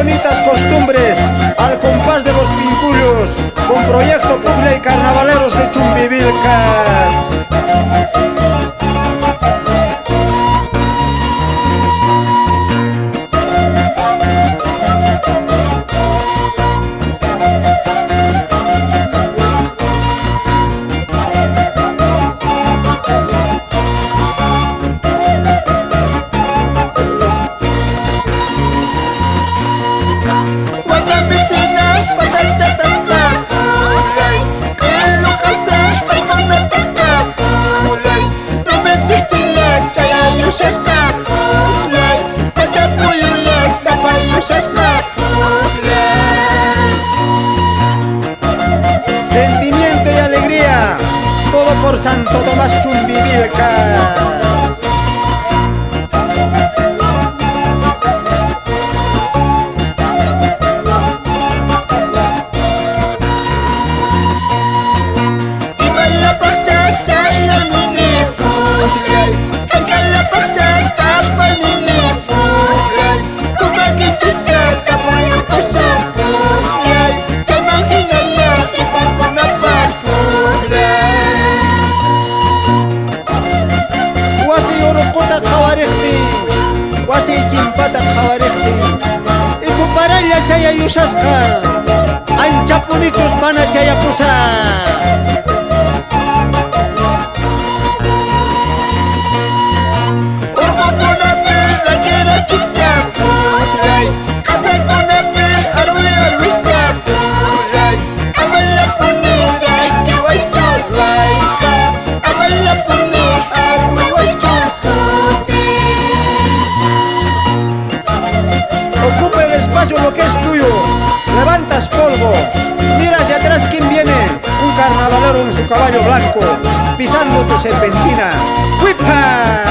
bonitas costumbres al compás de los pincullos, con proyecto Puzzle y Carnavaleros de Chumbivilcas. Sentimiento y alegría, todo por Santo Tomás Chumbivilcas. Wasi chimpata kawarikti ikuparalla chayayushasqa ancha punichus mana chayapusa. Lo que es tuyo, levantas polvo, mira hacia atrás quién viene, un carnavalero en su caballo blanco, pisando tu serpentina. ¡Huipa!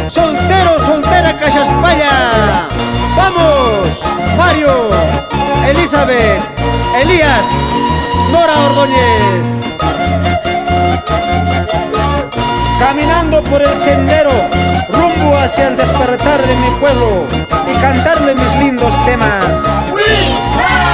Soltero, soltera, Cachaspalla. ¡Vamos! Mario, Elizabeth, Elías, Nora Ordóñez. Caminando por el sendero, rumbo hacia el despertar de mi pueblo y cantarle mis lindos temas. ¡Huipa!